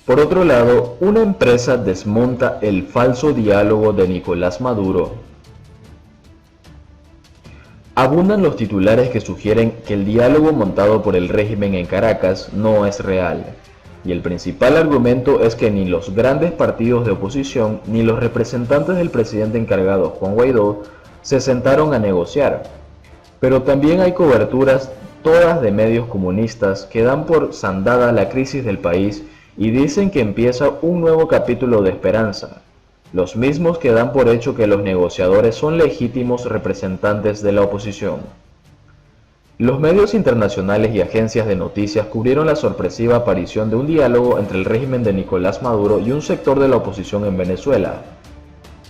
Por otro lado, una empresa desmonta el falso diálogo de Nicolás Maduro. Abundan los titulares que sugieren que el diálogo montado por el régimen en Caracas no es real, y el principal argumento es que ni los grandes partidos de oposición ni los representantes del presidente encargado Juan Guaidó se sentaron a negociar. Pero también hay coberturas, todas de medios comunistas, que dan por sandada la crisis del país y dicen que empieza un nuevo capítulo de esperanza. Los mismos que dan por hecho que los negociadores son legítimos representantes de la oposición. Los medios internacionales y agencias de noticias cubrieron la sorpresiva aparición de un diálogo entre el régimen de Nicolás Maduro y un sector de la oposición en Venezuela.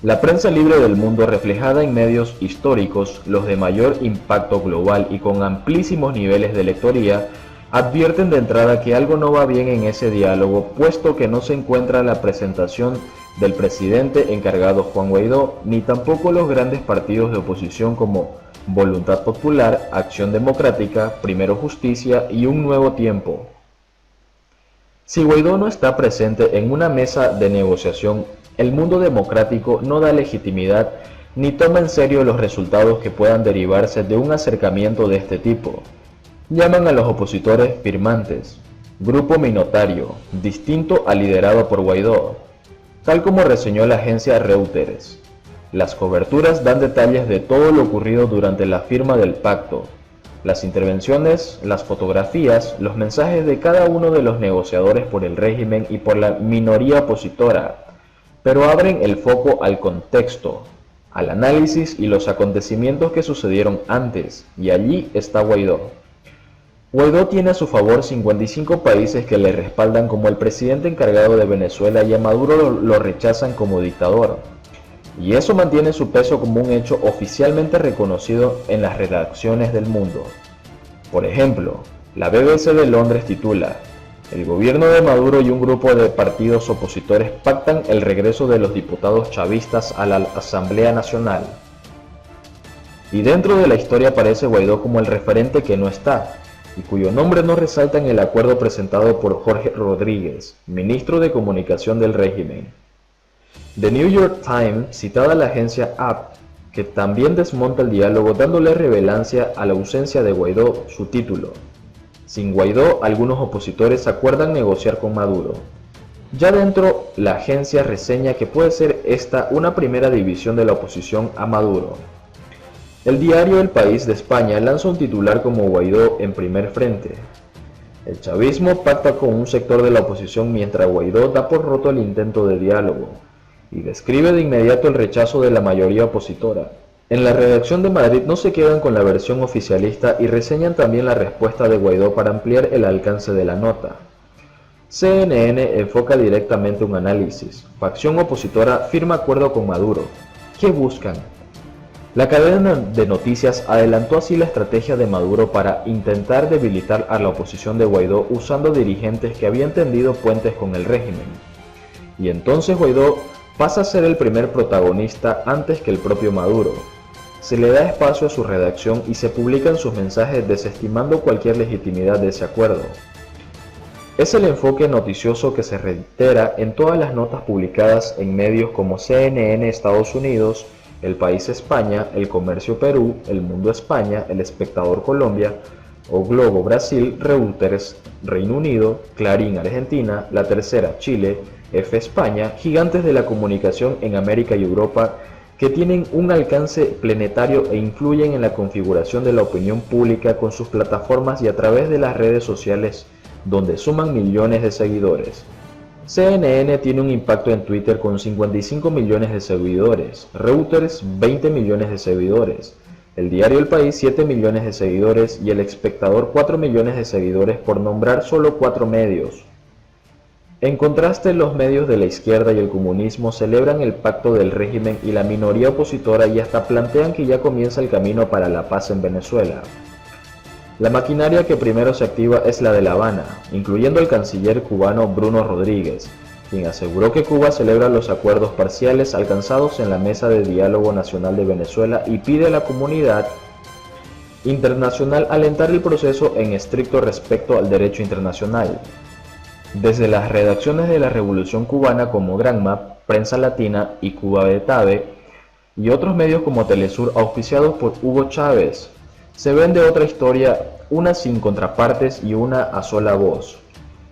La prensa libre del mundo, reflejada en medios históricos, los de mayor impacto global y con amplísimos niveles de lectoría, advierten de entrada que algo no va bien en ese diálogo, puesto que no se encuentra la presentación del presidente encargado Juan Guaidó, ni tampoco los grandes partidos de oposición como Voluntad Popular, Acción Democrática, Primero Justicia y Un Nuevo Tiempo. Si Guaidó no está presente en una mesa de negociación, el mundo democrático no da legitimidad ni toma en serio los resultados que puedan derivarse de un acercamiento de este tipo. Llaman a los opositores firmantes, grupo minoritario, distinto al liderado por Guaidó. Tal como reseñó la agencia Reuters, las coberturas dan detalles de todo lo ocurrido durante la firma del pacto, las intervenciones, las fotografías, los mensajes de cada uno de los negociadores por el régimen y por la minoría opositora, pero abren el foco al contexto, al análisis y los acontecimientos que sucedieron antes, y allí está Guaidó. Guaidó tiene a su favor 55 países que le respaldan como el presidente encargado de Venezuela y a Maduro lo rechazan como dictador. Y eso mantiene su peso como un hecho oficialmente reconocido en las redacciones del mundo. Por ejemplo, la BBC de Londres titula: "El gobierno de Maduro y un grupo de partidos opositores pactan el regreso de los diputados chavistas a la Asamblea Nacional". Y dentro de la historia aparece Guaidó como el referente que no está, y cuyo nombre no resalta en el acuerdo presentado por Jorge Rodríguez, ministro de Comunicación del régimen. The New York Times, citada la agencia AP, que también desmonta el diálogo dándole relevancia a la ausencia de Guaidó, su título: "Sin Guaidó, algunos opositores acuerdan negociar con Maduro". Ya dentro, la agencia reseña que puede ser esta una primera división de la oposición a Maduro. El diario El País de España lanza un titular como "Guaidó en primer frente". El chavismo pacta con un sector de la oposición mientras Guaidó da por roto el intento de diálogo, y describe de inmediato el rechazo de la mayoría opositora. En la redacción de Madrid no se quedan con la versión oficialista y reseñan también la respuesta de Guaidó para ampliar el alcance de la nota. CNN enfoca directamente un análisis. Facción opositora firma acuerdo con Maduro. ¿Qué buscan? La cadena de noticias adelantó así la estrategia de Maduro para intentar debilitar a la oposición de Guaidó usando dirigentes que habían tendido puentes con el régimen. Y entonces Guaidó pasa a ser el primer protagonista antes que el propio Maduro. Se le da espacio a su redacción y se publican sus mensajes desestimando cualquier legitimidad de ese acuerdo. Es el enfoque noticioso que se reitera en todas las notas publicadas en medios como CNN Estados Unidos, El País España, El Comercio Perú, El Mundo España, El Espectador Colombia, O Globo Brasil, Reuters Reino Unido, Clarín Argentina, La Tercera Chile, F España, gigantes de la comunicación en América y Europa que tienen un alcance planetario e influyen en la configuración de la opinión pública con sus plataformas y a través de las redes sociales donde suman millones de seguidores. CNN tiene un impacto en Twitter con 55 millones de seguidores, Reuters 20 millones de seguidores, el diario El País 7 millones de seguidores y El Espectador 4 millones de seguidores, por nombrar solo 4 medios. En contraste, los medios de la izquierda y el comunismo celebran el pacto del régimen y la minoría opositora y hasta plantean que ya comienza el camino para la paz en Venezuela. La maquinaria que primero se activa es la de La Habana, incluyendo el canciller cubano Bruno Rodríguez, quien aseguró que Cuba celebra los acuerdos parciales alcanzados en la Mesa de Diálogo Nacional de Venezuela y pide a la comunidad internacional alentar el proceso en estricto respeto al derecho internacional. Desde las redacciones de la Revolución Cubana como Granma, Prensa Latina y Cuba Betave, y otros medios como Telesur auspiciados por Hugo Chávez, se vende otra historia, una sin contrapartes y una a sola voz.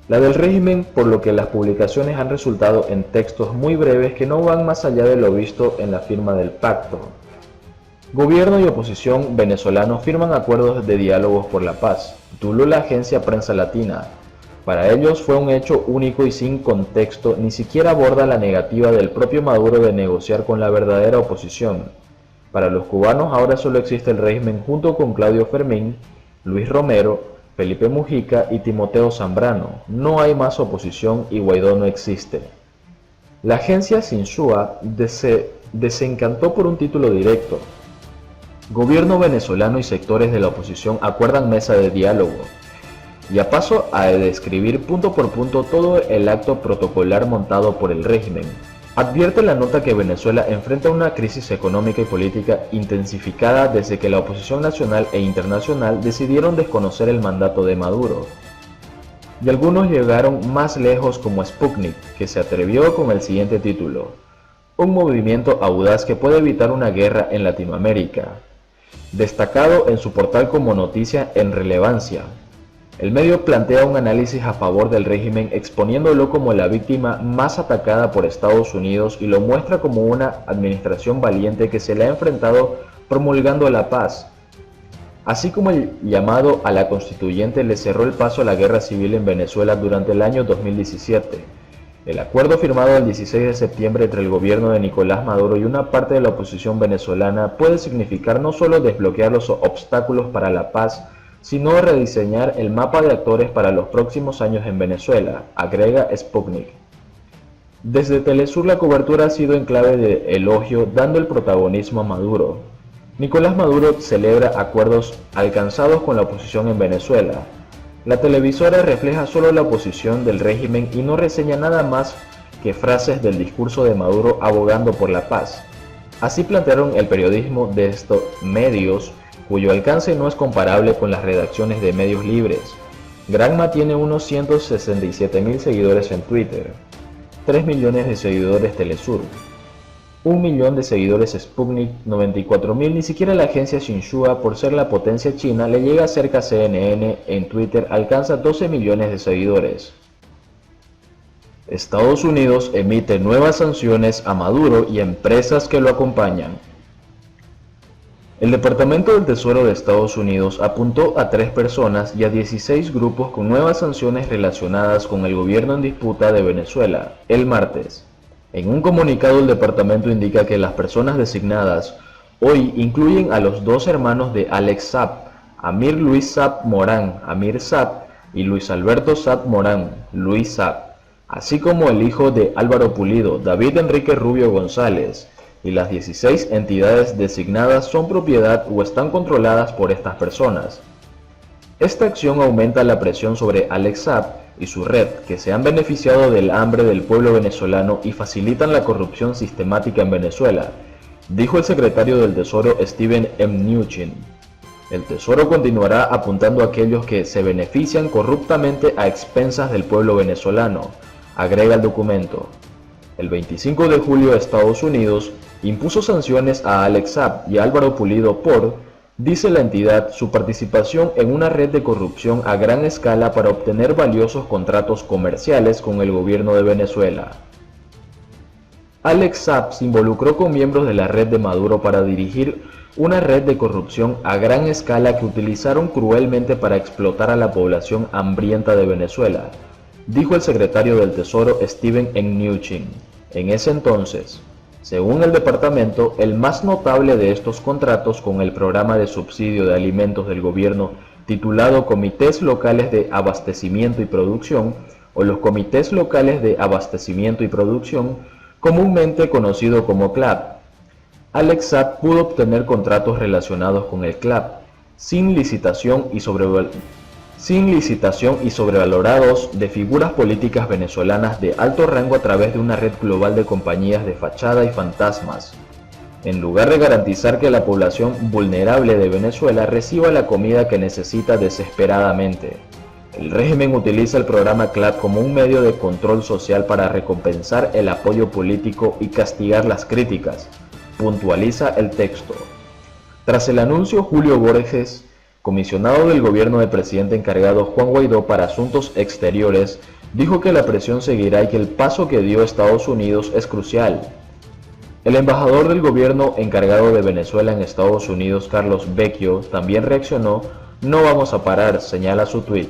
La del régimen, por lo que las publicaciones han resultado en textos muy breves que no van más allá de lo visto en la firma del pacto. Gobierno y oposición venezolanos firman acuerdos de diálogos por la paz, tituló la agencia Prensa Latina. Para ellos fue un hecho único y sin contexto, ni siquiera aborda la negativa del propio Maduro de negociar con la verdadera oposición. Para los cubanos ahora solo existe el régimen junto con Claudio Fermín, Luis Romero, Felipe Mujica y Timoteo Zambrano. No hay más oposición y Guaidó no existe. La agencia Sinsúa desencantó por un título directo. Gobierno venezolano y sectores de la oposición acuerdan mesa de diálogo. Ya paso a describir punto por punto todo el acto protocolar montado por el régimen. Advierte la nota que Venezuela enfrenta una crisis económica y política intensificada desde que la oposición nacional e internacional decidieron desconocer el mandato de Maduro. Y algunos llegaron más lejos como Sputnik, que se atrevió con el siguiente título: un movimiento audaz que puede evitar una guerra en Latinoamérica. Destacado en su portal como noticia en relevancia, el medio plantea un análisis a favor del régimen exponiéndolo como la víctima más atacada por Estados Unidos y lo muestra como una administración valiente que se le ha enfrentado promulgando la paz. Así como el llamado a la constituyente le cerró el paso a la guerra civil en Venezuela durante el año 2017. El acuerdo firmado el 16 de septiembre entre el gobierno de Nicolás Maduro y una parte de la oposición venezolana puede significar no solo desbloquear los obstáculos para la paz, sino rediseñar el mapa de actores para los próximos años en Venezuela, agrega Sputnik. Desde Telesur la cobertura ha sido en clave de elogio, dando el protagonismo a Maduro. Nicolás Maduro celebra acuerdos alcanzados con la oposición en Venezuela. La televisora refleja solo la oposición del régimen y no reseña nada más que frases del discurso de Maduro abogando por la paz. Así plantearon el periodismo de estos medios, cuyo alcance no es comparable con las redacciones de medios libres. Granma tiene unos 167.000 seguidores en Twitter, 3 millones de seguidores Telesur, 1 millón de seguidores Sputnik, 94.000, ni siquiera la agencia Xinhua, por ser la potencia china, le llega cerca a CNN. En Twitter alcanza 12 millones de seguidores. Estados Unidos emite nuevas sanciones a Maduro y empresas que lo acompañan. El Departamento del Tesoro de Estados Unidos apuntó a 3 personas y a 16 grupos con nuevas sanciones relacionadas con el gobierno en disputa de Venezuela el martes. En un comunicado, el departamento indica que las personas designadas hoy incluyen a los 2 hermanos de Alex Saab, Amir Luis Saab Morán, Amir Saab, y Luis Alberto Saab Morán, Luis Saab, así como el hijo de Álvaro Pulido, David Enrique Rubio González, y las 16 entidades designadas son propiedad o están controladas por estas personas. Esta acción aumenta la presión sobre Alex Saab y su red, que se han beneficiado del hambre del pueblo venezolano y facilitan la corrupción sistemática en Venezuela, dijo el secretario del Tesoro Steven Mnuchin. El Tesoro continuará apuntando a aquellos que se benefician corruptamente a expensas del pueblo venezolano, agrega el documento. El 25 de julio Estados Unidos impuso sanciones a Alex Saab y Álvaro Pulido por, dice la entidad, su participación en una red de corrupción a gran escala para obtener valiosos contratos comerciales con el gobierno de Venezuela. Alex Saab se involucró con miembros de la red de Maduro para dirigir una red de corrupción a gran escala que utilizaron cruelmente para explotar a la población hambrienta de Venezuela, dijo el secretario del Tesoro Steven Mnuchin. En ese entonces, según el departamento, el más notable de estos contratos con el programa de subsidio de alimentos del gobierno titulado Comités Locales de Abastecimiento y Producción, o los Comités Locales de Abastecimiento y Producción, comúnmente conocido como CLAP. Alex Saab pudo obtener contratos relacionados con el CLAP, sin licitación y sobrevalorados de figuras políticas venezolanas de alto rango a través de una red global de compañías de fachada y fantasmas, en lugar de garantizar que la población vulnerable de Venezuela reciba la comida que necesita desesperadamente. El régimen utiliza el programa CLAP como un medio de control social para recompensar el apoyo político y castigar las críticas, puntualiza el texto. Tras el anuncio, Julio Borges, comisionado del gobierno del presidente encargado Juan Guaidó para Asuntos Exteriores, dijo que la presión seguirá y que el paso que dio Estados Unidos es crucial. El embajador del gobierno encargado de Venezuela en Estados Unidos, Carlos Vecchio, también reaccionó: "No vamos a parar", señala su tuit.